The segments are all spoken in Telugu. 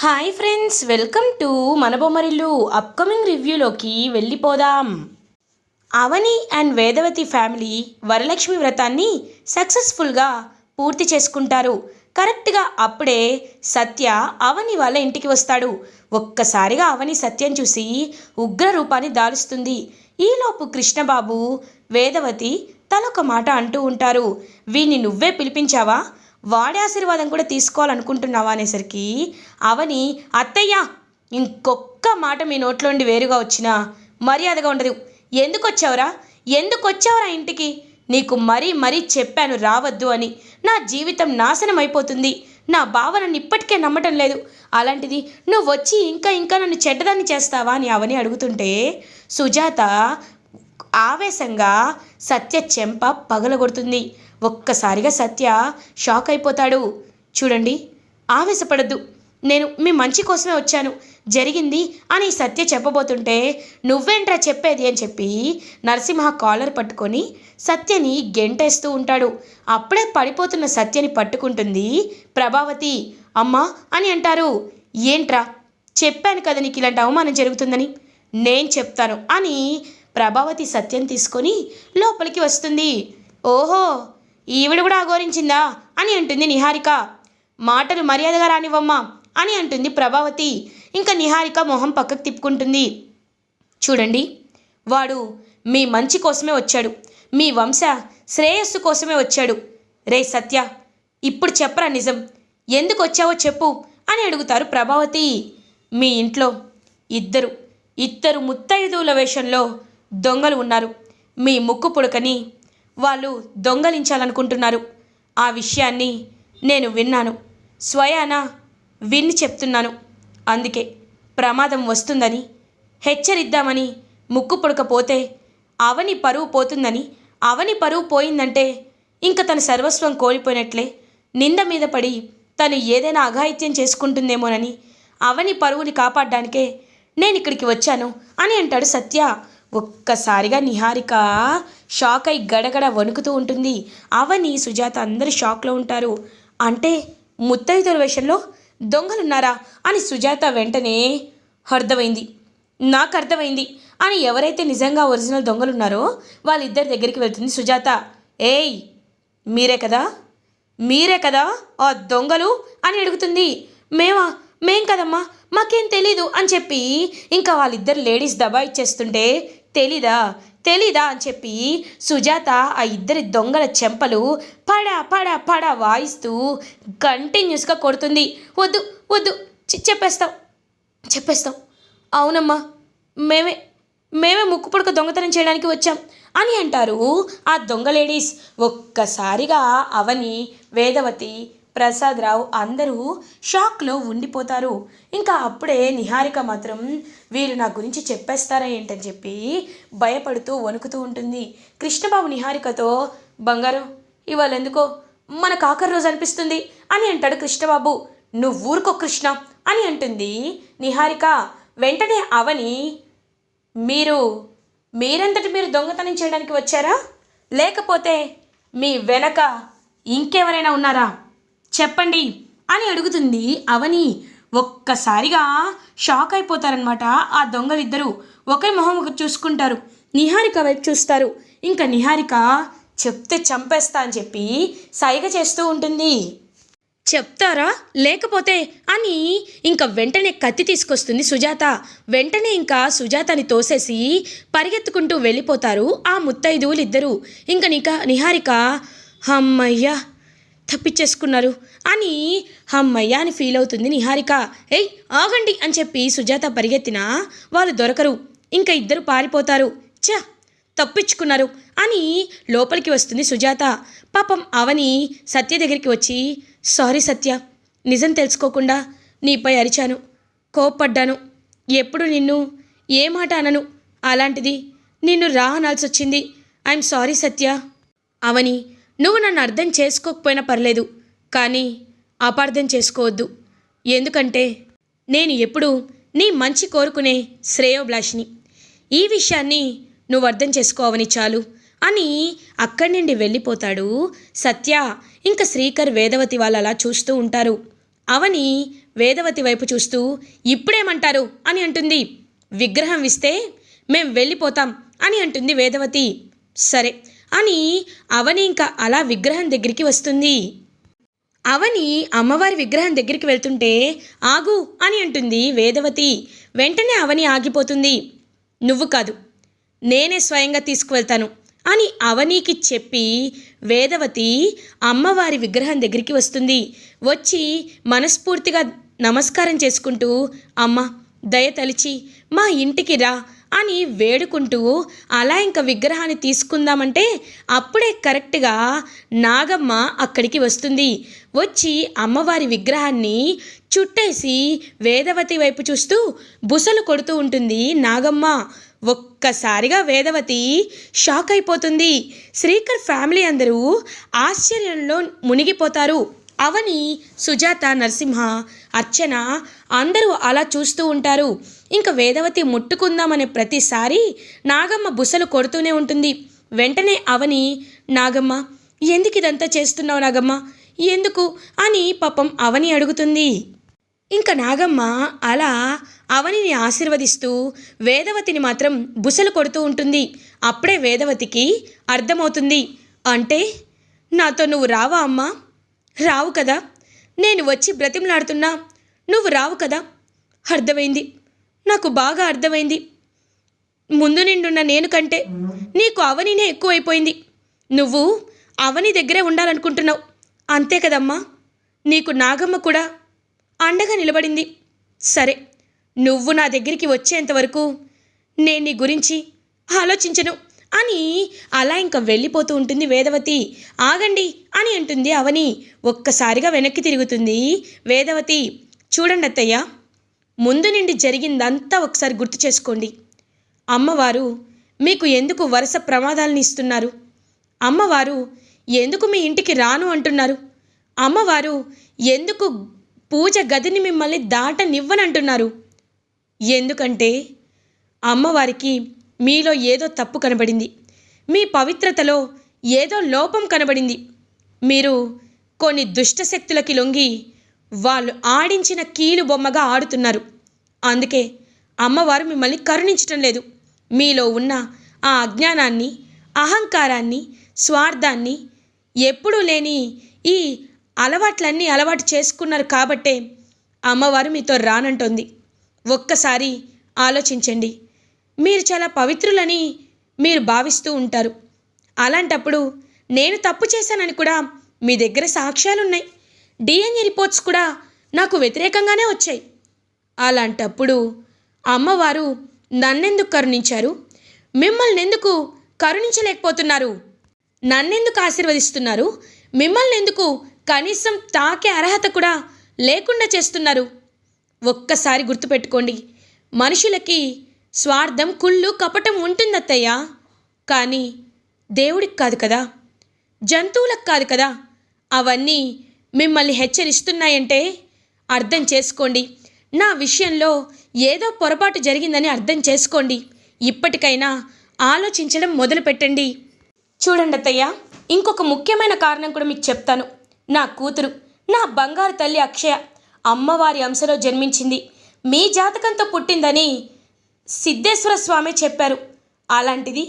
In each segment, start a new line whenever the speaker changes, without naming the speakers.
హాయ్ ఫ్రెండ్స్, వెల్కమ్ టు మన బొమ్మరిల్లు. అప్కమింగ్ రివ్యూలోకి వెళ్ళిపోదాం. అవని అండ్ వేదవతి ఫ్యామిలీ వరలక్ష్మి వ్రతాన్ని సక్సెస్ఫుల్గా పూర్తి చేసుకుంటారు. కరెక్ట్గా అప్పుడే సత్య అవని వాళ్ళ ఇంటికి వస్తాడు. ఒక్కసారిగా అవని సత్యం చూసి ఉగ్ర రూపాన్ని దాలుస్తుంది. ఈలోపు కృష్ణబాబు వేదవతి తలొక మాట అంటూ ఉంటారు. వీణ్ణి నువ్వే పిలిపించావా? వాడి ఆశీర్వాదం కూడా తీసుకోవాలనుకుంటున్నావా అనేసరికి అవని, అత్తయ్య, ఇంకొక్క మాట మీ నోట్లోండి వేరుగా వచ్చినా మర్యాదగా ఉండదు. ఎందుకు వచ్చావురా ఇంటికి? నీకు మరీ చెప్పాను రావద్దు అని. నా జీవితం నాశనం అయిపోతుంది. నా బావ నన్ను ఇప్పటికే నమ్మటం లేదు. అలాంటిది నువ్వు వచ్చి ఇంకా నన్ను చెడ్డదాన్ని చేస్తావా అని అవని అడుగుతుంటే సుజాత ఆవేశంగా సత్య చెంప పగలగొడుతుంది. ఒక్కసారిగా సత్య షాక్ అయిపోతాడు. చూడండి, ఆవేశపడద్దు, నేను మీ మంచి కోసమే వచ్చాను, జరిగింది అని సత్య చెప్పబోతుంటే నువ్వేంట్రా చెప్పేది అని చెప్పి నరసింహ కాలర్ పట్టుకొని సత్యని గెంటేస్తూ ఉంటాడు. అప్పుడే పడిపోతున్న సత్యని పట్టుకుంటుంది ప్రభావతి. అమ్మా అని అంటారు. ఏంట్రా, చెప్పాను కదా నీకు ఇలాంటి అవమానం జరుగుతుందని. నేను చెప్తాను అని ప్రభావతి సత్యం తీసుకొని లోపలికి వస్తుంది. ఓహో, ఈవిడ కూడా అఘోరించిందా అని అంటుంది నిహారిక. మాటలు మర్యాదగా రానివ్వమ్మా అని అంటుంది ప్రభావతి. ఇంకా నిహారిక మొహం పక్కకు తిప్పుకుంటుంది. చూడండి, వాడు మీ మంచి కోసమే వచ్చాడు, మీ వంశ శ్రేయస్సు కోసమే వచ్చాడు. రే సత్య, ఇప్పుడు చెప్పరా నిజం, ఎందుకు వచ్చావో చెప్పు అని అడుగుతారు ప్రభావతి. మీ ఇంట్లో ఇద్దరు ముత్తైదువుల వేషంలో దొంగలు ఉన్నారు. మీ ముక్కు పుడకని వాళ్ళు దొంగలించాలనుకుంటున్నారు. ఆ విషయాన్ని నేను విన్నాను, స్వయాన విన్ని చెప్తున్నాను. అందుకే ప్రమాదం వస్తుందని హెచ్చరిద్దామని ముక్కు పుడకపోతే అవని పరువు పోతుందని. అవని పరువు పోయిందంటే ఇంక తన సర్వస్వం కోల్పోయినట్లే. నింద మీద పడి తను ఏదైనా అఘాయిత్యం చేసుకుంటుందేమోనని అవని పరువుని కాపాడడానికే నేను ఇక్కడికి వచ్చాను అని అంటాడు సత్య. ఒక్కసారిగా నిహారిక షాక్ అయి గడగడ వణుకుతూ ఉంటుంది. అవని సుజాత అందరూ షాక్లో ఉంటారు. అంటే ముత్తైదుల వేషంలో దొంగలున్నారా అని సుజాత వెంటనే నాకు అర్థమైంది అని ఎవరైతే నిజంగా ఒరిజినల్ దొంగలున్నారో వాళ్ళిద్దరి దగ్గరికి వెళ్తుంది సుజాత. ఏయ్, మీరే కదా ఆ దొంగలు అని అడుగుతుంది. మేం కదమ్మా, మాకేం తెలీదు అని చెప్పి ఇంకా వాళ్ళిద్దరు లేడీస్ దబాయిచ్చేస్తుంటే తెలీదా అని చెప్పి సుజాత ఆ ఇద్దరి దొంగల చెంపలు పడా పడా పడా వాయిస్తూ కంటిన్యూస్గా కొడుతుంది. వద్దు చెప్పేస్తాం అవునమ్మా, మేమే ముక్కు పుడక దొంగతనం చేయడానికి వచ్చాం అని అంటారు ఆ దొంగ లేడీస్. ఒక్కసారిగా అవని, వేదవతి, ప్రసాదరావు అందరూ షాక్లో ఉండిపోతారు. ఇంకా అప్పుడే నిహారిక మాత్రం వీరు నా గురించి చెప్పేస్తారా ఏంటని చెప్పి భయపడుతూ వణుకుతూ ఉంటుంది. కృష్ణబాబు నిహారికతో, బంగారం, ఇవాళ ఎందుకో మనకు ఆఖరి రోజు అనిపిస్తుంది అని అంటాడు కృష్ణబాబు. నువ్వు ఊరుకో కృష్ణ అని అంటుంది నిహారిక. వెంటనే అవని, మీరంతటి మీరు దొంగతనం చేయడానికి వచ్చారా, లేకపోతే మీ వెనక ఇంకెవరైనా ఉన్నారా, చెప్పండి అని అడుగుతుంది అవని. ఒక్కసారిగా షాక్ అయిపోతారనమాట ఆ దొంగలిద్దరూ. ఒకరి మొహం ఒకరు చూసుకుంటారు, నిహారిక వైపు చూస్తారు. ఇంకా నిహారిక చెప్తే చంపేస్తా అని చెప్పి సైగ చేస్తూ ఉంటుంది. చెప్తారా లేకపోతే అని ఇంకా వెంటనే కత్తి తీసుకొస్తుంది సుజాత. వెంటనే ఇంకా సుజాతని తోసేసి పరిగెత్తుకుంటూ వెళ్ళిపోతారు ఆ ముత్తైదువులు ఇద్దరు. ఇంకా నిహారిక అమ్మయ్యా తప్పించేసుకున్నారు అని అమ్మయ్య అని ఫీల్ అవుతుంది నిహారిక. ఏయ్ ఆగండి అని చెప్పి సుజాత పరిగెత్తినా వాళ్ళు దొరకరు. ఇంకా ఇద్దరు పారిపోతారు. తప్పించుకున్నారు అని లోపలికి వస్తుంది సుజాత. పాపం అవని సత్య దగ్గరికి వచ్చి, సారీ సత్య, నిజం తెలుసుకోకుండా నీపై అరిచాను, కోప్పడ్డాను, ఎప్పుడు నిన్ను ఏ మాట అనను, అలాంటిది నిన్ను రా అనాల్సి వచ్చింది. ఐఎమ్ సారీ సత్య. అవని, నువ్వు నన్ను అర్థం చేసుకోకపోయినా పర్లేదు, కానీ అపార్థం చేసుకోవద్దు. ఎందుకంటే నేను ఎప్పుడూ నీ మంచి కోరుకునే శ్రేయోభిలాషిని. ఈ విషయాన్ని నువ్వు అర్థం చేసుకోవని చాలు అని అక్కడి నుండి వెళ్ళిపోతాడు సత్య. ఇంకా శ్రీకర్, వేదవతి వాళ్ళు అలా చూస్తూ ఉంటారు. అవని వేదవతి వైపు చూస్తూ ఇప్పుడేమంటారు అని అంటుంది. విగ్రహం ఇస్తే మేం వెళ్ళిపోతాం అని అంటుంది వేదవతి. సరే అని అవని ఇంకా అలా విగ్రహం దగ్గరికి వస్తుంది. అవని అమ్మవారి విగ్రహం దగ్గరికి వెళ్తుంటే ఆగు అని అంటుంది వేదవతి. వెంటనే అవని ఆగిపోతుంది. నువ్వు కాదు, నేనే స్వయంగా తీసుకువెళ్తాను అని అవనికి చెప్పి వేదవతి అమ్మవారి విగ్రహం దగ్గరికి వస్తుంది. వచ్చి మనస్ఫూర్తిగా నమస్కారం చేసుకుంటూ అమ్మ దయతలిచి మా ఇంటికి రా అని వేడుకుంటూ అలా ఇంకా విగ్రహాన్ని తీసుకుందామంటే అప్పుడే కరెక్ట్గా నాగమ్మ అక్కడికి వస్తుంది. వచ్చి అమ్మవారి విగ్రహాన్ని చుట్టేసి వేదవతి వైపు చూస్తూ బుసలు కొడుతూ ఉంటుంది నాగమ్మ. ఒక్కసారిగా వేదవతి షాక్ అయిపోతుంది. శ్రీకర్ ఫ్యామిలీ అందరూ ఆశ్చర్యంలో మునిగిపోతారు. అవని, సుజాత, నరసింహ, అర్చన అందరూ అలా చూస్తూ ఉంటారు. ఇంకా వేదవతి ముట్టుకుందామనే ప్రతిసారి నాగమ్మ బుసలు కొడుతూనే ఉంటుంది. వెంటనే అవని, నాగమ్మ ఎందుకు ఇదంతా చేస్తున్నావు నాగమ్మ, ఎందుకు అని పాపం అవని అడుగుతుంది. ఇంకా నాగమ్మ అలా అవనిని ఆశీర్వదిస్తూ వేదవతిని మాత్రం బుసలు కొడుతూ ఉంటుంది. అప్పుడే వేదవతికి అర్థమవుతుంది. అంటే నాతో నువ్వు రావా అమ్మా? రావు కదా, నేను వచ్చి బ్రతిమలాడుతున్నా నువ్వు రావు కదా. అర్థమైంది, నాకు బాగా అర్థమైంది. ముందు నిండున్న నేను కంటే నీకు అవనినే ఎక్కువైపోయింది. నువ్వు అవని దగ్గరే ఉండాలనుకుంటున్నావు అంతే కదమ్మా. నీకు నాగమ్మ కూడా అండగా నిలబడింది. సరే, నువ్వు నా దగ్గరికి వచ్చేంతవరకు నేను నీ గురించి ఆలోచించను అని అలా ఇంకా వెళ్ళిపోతూ ఉంటుంది వేదవతి. ఆగండి అని అంటుంది అవని. ఒక్కసారిగా వెనక్కి తిరుగుతుంది వేదవతి. చూడండి అత్తయ్య, ముందు నుండి జరిగిందంతా ఒకసారి గుర్తు చేసుకోండి. అమ్మవారు మీకు ఎందుకు వరుస ప్రమాదాలను ఇస్తున్నారు? అమ్మవారు ఎందుకు మీ ఇంటికి రాను అంటున్నారు? అమ్మవారు ఎందుకు పూజ గదిని మిమ్మల్ని దాటనివ్వనంటున్నారు? ఎందుకంటే అమ్మవారికి మీలో ఏదో తప్పు కనబడింది. మీ పవిత్రతలో ఏదో లోపం కనబడింది. మీరు కొన్ని దుష్టశక్తులకి లొంగి వాళ్ళు ఆడించిన కీలు బొమ్మగా ఆడుతున్నారు. అందుకే అమ్మవారు మిమ్మల్ని కరుణించటం లేదు. మీలో ఉన్న ఆ అజ్ఞానాన్ని, అహంకారాన్ని, స్వార్థాన్ని, ఎప్పుడూ లేని ఈ అలవాట్లన్నీ అలవాటు చేసుకున్నారు కాబట్టే అమ్మవారు మీతో రానంటోంది. ఒక్కసారి ఆలోచించండి. మీరు చాలా పవిత్రులని మీరు భావిస్తూ ఉంటారు. అలాంటప్పుడు నేను తప్పు చేశానని కూడా మీ దగ్గర సాక్ష్యాలున్నాయి. డిఎన్ఏ రిపోర్ట్స్ కూడా నాకు వ్యతిరేకంగానే వచ్చాయి. అలాంటప్పుడు అమ్మవారు నన్నెందుకు కరుణించారు? మిమ్మల్ని ఎందుకు కరుణించలేకపోతున్నారు? నన్నెందుకు ఆశీర్వదిస్తున్నారు? మిమ్మల్ని ఎందుకు కనీసం తాకే అర్హత కూడా లేకుండా చేస్తున్నారు? ఒక్కసారి గుర్తుపెట్టుకోండి. మనుషులకి స్వార్థం, కుళ్ళు, కపటం ఉంటుందత్తయ్య. కానీ దేవుడికి కాదు కదా, జంతువులకు కాదు కదా. అవన్నీ మిమ్మల్ని హెచ్చరిస్తున్నాయంటే అర్థం చేసుకోండి. నా విషయంలో ఏదో పొరపాటు జరిగిందని అర్థం చేసుకోండి. ఇప్పటికైనా ఆలోచించడం మొదలుపెట్టండి. చూడండి అత్తయ్య, ఇంకొక ముఖ్యమైన కారణం కూడా మీకు చెప్తాను. నా కూతురు, నా బంగారు తల్లి అక్షయ అమ్మవారి అంశలో జన్మించింది. మీ జాతకంతో పుట్టిందని సిద్ధేశ్వర స్వామి చెప్పారు. అలాంటిది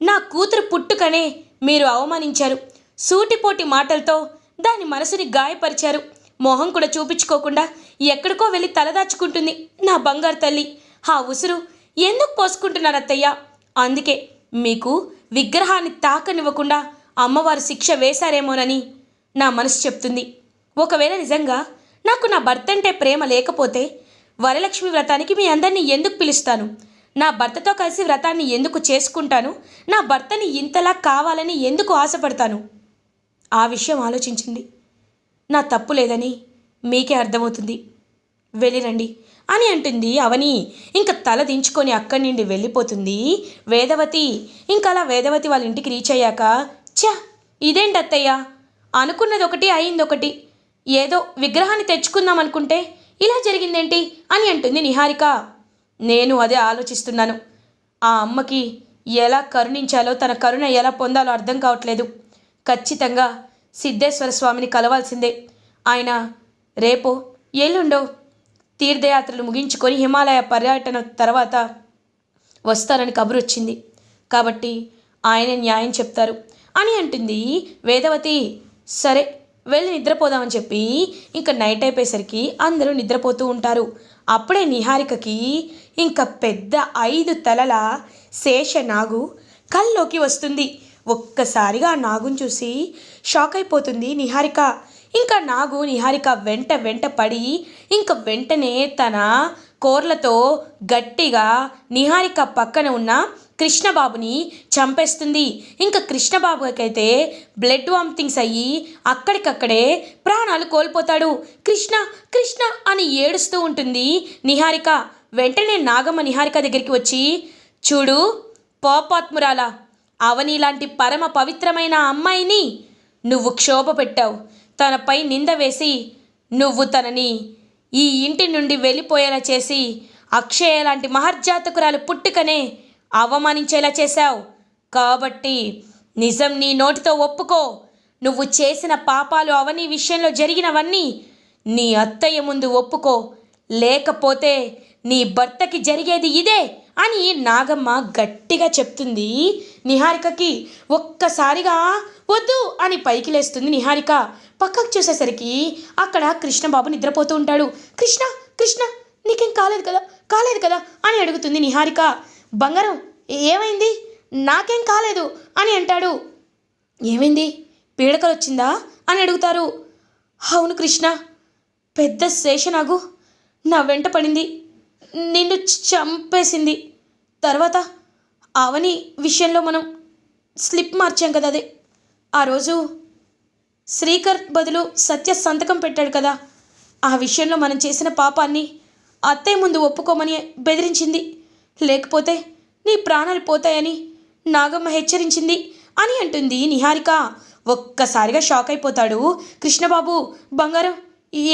నా కూతురు పుట్టుకనే మీరు అవమానించారు. సూటిపోటి మాటలతో దాని మనసుని గాయపరిచారు. మొహం కూడా చూపించుకోకుండా ఎక్కడికో వెళ్ళి తలదాచుకుంటుంది నా బంగారు తల్లి. ఆ ఉసురు ఎందుకు పోసుకుంటున్నారు అత్తయ్య? అందుకే మీకు విగ్రహాన్ని తాకనివ్వకుండా అమ్మవారు శిక్ష వేశారేమోనని నా మనసు చెప్తుంది. ఒకవేళ నిజంగా నాకు నా భర్త అంటే ప్రేమ లేకపోతే వరలక్ష్మి వ్రతానికి మీ అందరినీ ఎందుకు పిలుస్తాను? నా భర్తతో కలిసి వ్రతాన్ని ఎందుకు చేసుకుంటాను? నా భర్తని ఇంతలా కావాలని ఎందుకు ఆశపడతాను? ఆ విషయం ఆలోచించింది. నా తప్పు లేదని మీకే అర్థమవుతుంది. వెళ్ళిరండి అని అంటుంది అవని. ఇంకా తల దించుకొని అక్కడి నుండి వెళ్ళిపోతుంది వేదవతి. ఇంకా అలా వేదవతి వాళ్ళ ఇంటికి రీచ్ అయ్యాక, ఛా ఇదేంటి అత్తయ్య, అనుకున్నది ఒకటి అయిందొకటి. ఏదో విగ్రహాన్ని తెచ్చుకుందాం అనుకుంటే ఇలా జరిగిందేంటి అని అంటుంది నిహారిక. నేను అదే ఆలోచిస్తున్నాను. ఆ అమ్మకి ఎలా కరుణించాలో, తన కరుణ ఎలా పొందాలో అర్థం కావట్లేదు. ఖచ్చితంగా సిద్ధేశ్వర స్వామిని కలవాల్సిందే. ఆయన రేపో ఎల్లుండో తీర్థయాత్రలు ముగించుకొని హిమాలయ పర్యటన తర్వాత వస్తారని కబురు వచ్చింది. కాబట్టి ఆయన న్యాయం చెప్తారు అని అంటుంది వేదవతి. సరే వెళ్ళి నిద్రపోదామని చెప్పి ఇంకా నైట్ అయిపోయేసరికి అందరూ నిద్రపోతూ ఉంటారు. అప్పుడే నిహారికకి ఇంకా పెద్ద 5 తలల శేషనాగు కల్లోకి వస్తుంది. ఒక్కసారిగా ఆ నాగుని చూసి షాక్ అయిపోతుంది నిహారిక. ఇంకా నాగు నిహారిక వెంట పడి ఇంక వెంటనే తన కోర్లతో గట్టిగా నిహారిక పక్కన ఉన్న కృష్ణబాబుని చంపేస్తుంది. ఇంకా కృష్ణబాబుకైతే బ్లడ్ వామిటింగ్స్ అయ్యి అక్కడికక్కడే ప్రాణాలు కోల్పోతాడు. కృష్ణ కృష్ణ అని ఏడుస్తూ ఉంటుంది నిహారిక. వెంటనే నాగమ్మ నిహారిక దగ్గరికి వచ్చి, చూడు పాపాత్మురాల, అవని లాంటి పరమ పవిత్రమైన అమ్మాయిని నువ్వు క్షోభ పెట్టావు. తనపై నింద వేసి నువ్వు తనని ఈ ఇంటి నుండి వెళ్ళిపోయేలా చేసి అక్షయ లాంటి మహర్జాతకురాలు పుట్టుకనే అవమానించేలా చేశావు. కాబట్టి నిజం నీ నోటితో ఒప్పుకో. నువ్వు చేసిన పాపాలు అవని విషయంలో జరిగినవన్నీ నీ అత్తయ్య ముందు ఒప్పుకో. లేకపోతే నీ భర్తకి జరిగేది ఇదే అని నాగమ్మ గట్టిగా చెప్తుంది నిహారికకి. ఒక్కసారిగా వద్దు అని పైకి లేస్తుంది నిహారిక. పక్కకు చూసేసరికి అక్కడ కృష్ణబాబు నిద్రపోతూ ఉంటాడు. కృష్ణ కృష్ణ నీకేం కాలేదు కదా అని అడుగుతుంది నిహారిక. బంగారం ఏమైంది? నాకేం కాలేదు అని అంటాడు. ఏమైంది? పీడకలు వచ్చిందా అని అడుగుతారు. అవును కృష్ణ, పెద్ద శేషనాగు నా వెంట పడింది, నిన్ను చంపేసింది. తర్వాత అవని విషయంలో మనం స్లిప్ మార్చాం కదా, అదే ఆ రోజు శ్రీకర్ బదులు సత్య సంతకం పెట్టాడు కదా, ఆ విషయంలో మనం చేసిన పాపాన్ని అత్తయ్య ముందు ఒప్పుకోమని బెదిరించింది. లేకపోతే నీ ప్రాణాలు పోతాయని నాగమ్మ హెచ్చరించింది అని అంటుంది నిహారిక. ఒక్కసారిగా షాక్ అయిపోతాడు కృష్ణబాబు. బంగారం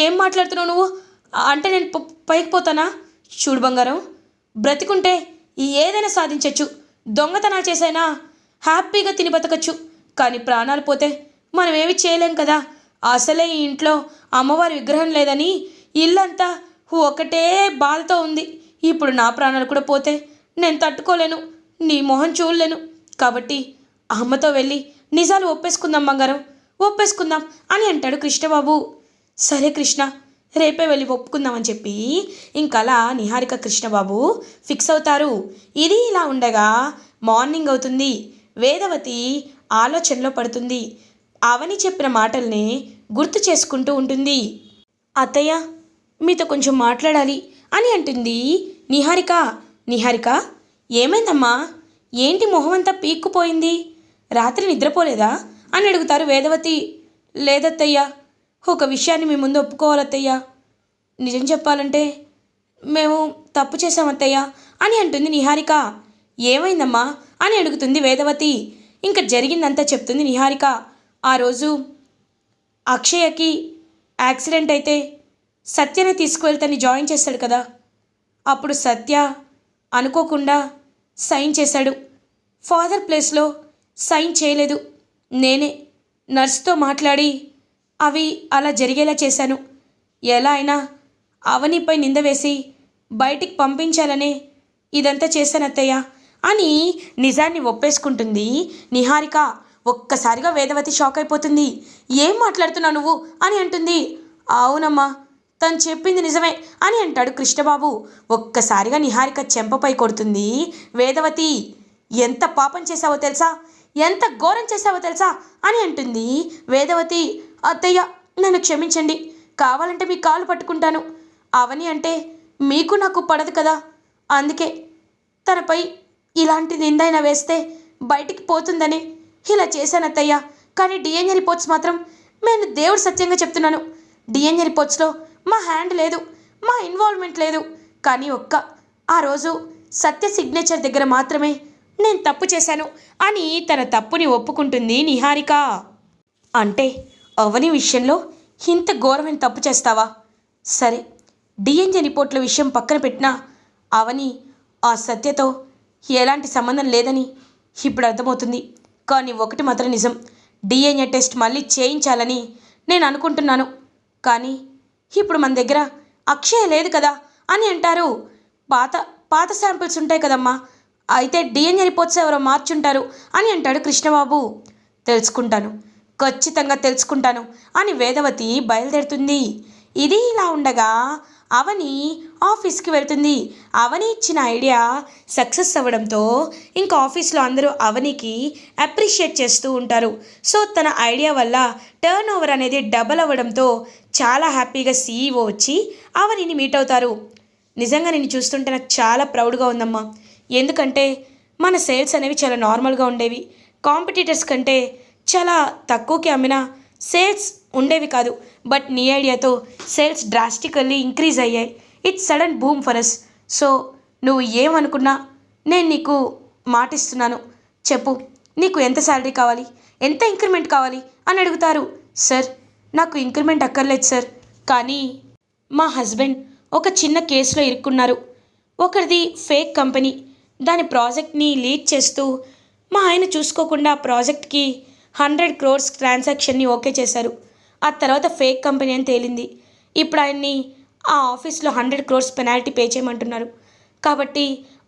ఏం మాట్లాడుతున్నావు నువ్వు? అంటే నేను పైకి పోతానా? చూడు బంగారం, బ్రతికుంటే ఏదైనా సాధించవచ్చు. దొంగతనాలు చేసైనా హ్యాపీగా తిని బతకచ్చు. కానీ ప్రాణాలు పోతే మనం ఏమి చేయలేం కదా. అసలే ఈ ఇంట్లో అమ్మవారి విగ్రహం లేదని ఇల్లంతా ఒకటే బాధతో ఉంది. ఇప్పుడు నా ప్రాణాలు కూడా పోతే నేను తట్టుకోలేను, నీ మొహం చూడలేను. కాబట్టి అమ్మతో వెళ్ళి నిజాలు ఒప్పేసుకుందాం బంగారం, ఒప్పేసుకుందాం అని అంటాడు కృష్ణబాబు. సరే కృష్ణ, రేపే వెళ్ళి ఒప్పుకుందామని చెప్పి ఇంకలా నిహారిక కృష్ణబాబు ఫిక్స్ అవుతారు. ఇది ఇలా ఉండగా మార్నింగ్ అవుతుంది. వేదవతి ఆలోచనలో పడుతుంది. అవని చెప్పిన మాటల్ని గుర్తు చేసుకుంటూ ఉంటుంది. అత్తయ్య, మీతో కొంచెం మాట్లాడాలి అని అంటుంది నిహారిక. నిహారిక, ఏమైందమ్మా? ఏంటి మొహం అంతా పీక్కుపోయింది? రాత్రి నిద్రపోలేదా అని అడుగుతారు వేదవతి. లేదత్తయ్యా, ఒక విషయాన్ని మీ ముందు ఒప్పుకోవాలత్తయ్యా. నిజం చెప్పాలంటే మేము తప్పు చేశామత్తయ్యా అని అంటుంది నిహారిక. ఏమైందమ్మా అని అడుగుతుంది వేదవతి. ఇంకా జరిగిందంతా చెప్తుంది నిహారిక. ఆ రోజు అక్షయకి యాక్సిడెంట్ అయితే సత్యని తీసుకువెళ్తాని జాయిన్ చేశాడు కదా, అప్పుడు సత్య అనుకోకుండా సైన్ చేశాడు. ఫాదర్ ప్లేస్లో సైన్ చేయలేదు. నేనే నర్సుతో మాట్లాడి అవి అలా జరిగేలా చేశాను. ఎలా అయినా అవనిపై నింద వేసి బయటికి పంపించాలనే ఇదంతా చేశాను అత్తయ్య అని నిజాన్ని ఒప్పేసుకుంటుంది నిహారిక. ఒక్కసారిగా వేదవతి షాక్ అయిపోతుంది. ఏం మాట్లాడుతున్నావు నువ్వు అని అంటుంది. అవునమ్మా, తను చెప్పింది నిజమే అని అంటాడు కృష్ణబాబు. ఒక్కసారిగా నిహారిక చెంపపై కొడుతుంది వేదవతి. ఎంత పాపం చేశావో తెలుసా, ఎంత ఘోరం చేశావో తెలుసా అని అంటుంది వేదవతి. అత్తయ్య, నన్ను క్షమించండి, కావాలంటే మీ కాళ్ళు పట్టుకుంటాను. అవని అంటే మీకు నాకు పడదు కదా, అందుకే తనపై ఇలాంటి నిందైనా వేస్తే బయటికి పోతుందని ఇలా చేశాను అత్తయ్య. కానీ డిఎన్ఏ రిపోర్ట్స్ మాత్రం నేను దేవుడు సత్యంగా చెప్తున్నాను, డిఎన్ఏ రిపోర్ట్స్లో మా హ్యాండ్ లేదు, మా ఇన్వాల్వ్మెంట్ లేదు. కానీ ఆ రోజు సత్య సిగ్నేచర్ దగ్గర మాత్రమే నేను తప్పు చేశాను అని తన తప్పుని ఒప్పుకుంటుంది నిహారిక. అంటే అవని విషయంలో ఇంత ఘోరమైన తప్పు చేస్తావా? సరే, డిఎన్ఏ రిపోర్ట్ల విషయం పక్కన పెట్టినా అవని ఆ సత్యతో ఎలాంటి సంబంధం లేదని ఇప్పుడు అర్థమవుతుంది. కానీ ఒకటి మాత్రం నిజం, డిఎన్ఏ టెస్ట్ మళ్ళీ చేయించాలని నేను అనుకుంటున్నాను. కానీ ఇప్పుడు మన దగ్గర అక్షయ లేదు కదా అని అంటారు. పాత పాత శాంపిల్స్ ఉంటాయి కదమ్మా, అయితే డిఎన్ఏ రిపోర్ట్స్ ఎవరో మార్చుంటారు అని అంటాడు కృష్ణబాబు. తెలుసుకుంటాను, ఖచ్చితంగా తెలుసుకుంటాను అని వేదవతి బయలుదేరుతుంది. ఇది ఇలా ఉండగా అవని ఆఫీస్కి వెళ్తుంది. అవని ఇచ్చిన ఐడియా సక్సెస్ అవ్వడంతో ఇంకా ఆఫీస్లో అందరూ అవనికి అప్రిషియేట్ చేస్తూ ఉంటారు. సో తన ఐడియా వల్ల టర్న్ ఓవర్ అనేది డబల్ అవ్వడంతో చాలా హ్యాపీగా సీఈఓ వచ్చి అవనిని మీట్ అవుతారు. నిజంగా నేను చూస్తుంటే నాకు చాలా ప్రౌడ్గా ఉందమ్మా. ఎందుకంటే మన సేల్స్ అనేవి చాలా నార్మల్గా ఉండేవి, కాంపిటీటర్స్ కంటే చాలా తక్కువకి అమ్మిన సేల్స్ ఉండేవి కాదు. బట్ నీ ఐడియాతో సేల్స్ డ్రాస్టికల్లీ ఇంక్రీజ్ అయ్యాయి. It's sudden boom for us. So నువ్వు ఏమనుకున్నా నేను నీకు మాటిస్తున్నాను. చెప్పు, నీకు ఎంత శాలరీ కావాలి, ఎంత ఇంక్రిమెంట్ కావాలి అని అడుగుతారు. సార్, నాకు ఇంక్రిమెంట్ అక్కర్లేదు సార్, కానీ మా హస్బెండ్ ఒక చిన్న కేసులో ఇరుక్కున్నారు. ఒకరిది ఫేక్ కంపెనీ, దాని ప్రాజెక్ట్ని లీడ్ చేస్తూ మా ఆయన చూసుకోకుండా ప్రాజెక్ట్కి 100 crores ట్రాన్సాక్షన్ని ఓకే చేశారు. ఆ తర్వాత ఫేక్ కంపెనీ అని తేలింది. ఇప్పుడు ఆయన్ని ఆ ఆఫీస్లో 100 crores పెనాల్టీ పే చేయమంటున్నారు. కాబట్టి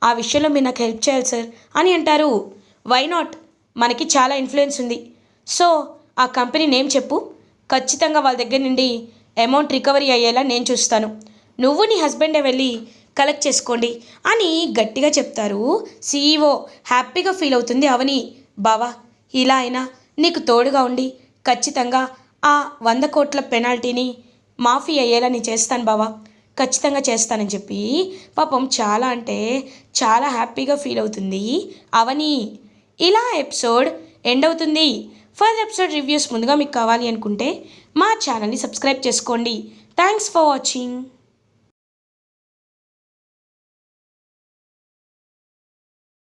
ఆ విషయంలో మీరు నాకు హెల్ప్ చేయాలి సార్ అని అంటారు. వై నాట్, మనకి చాలా ఇన్ఫ్లుయెన్స్ ఉంది. సో ఆ కంపెనీ నేమ్ చెప్పు, ఖచ్చితంగా వాళ్ళ దగ్గర నుండి అమౌంట్ రికవరీ అయ్యేలా నేను చూస్తాను. నువ్వు నీ హస్బెండే వెళ్ళి కలెక్ట్ చేసుకోండి అని గట్టిగా చెప్తారు. సీఈఓ హ్యాపీగా ఫీల్ అవుతుంది అవని. బావా, ఇలా అయినా నీకు తోడుగా ఉండి ఖచ్చితంగా ఆ 100 కోట్ల పెనాల్టీని మాఫీ అయ్యేలా నేను చేస్తాను బావా, ఖచ్చితంగా చేస్తానని చెప్పి పాపం చాలా అంటే చాలా హ్యాపీగా ఫీల్ అవుతుంది అవని. ఇలా ఎపిసోడ్ ఎండ్ అవుతుంది. ఫర్దర్ ఎపిసోడ్ రివ్యూస్ ముందుగా మీకు కావాలి అనుకుంటే మా ఛానల్ని సబ్స్క్రైబ్ చేసుకోండి. Thanks for watching.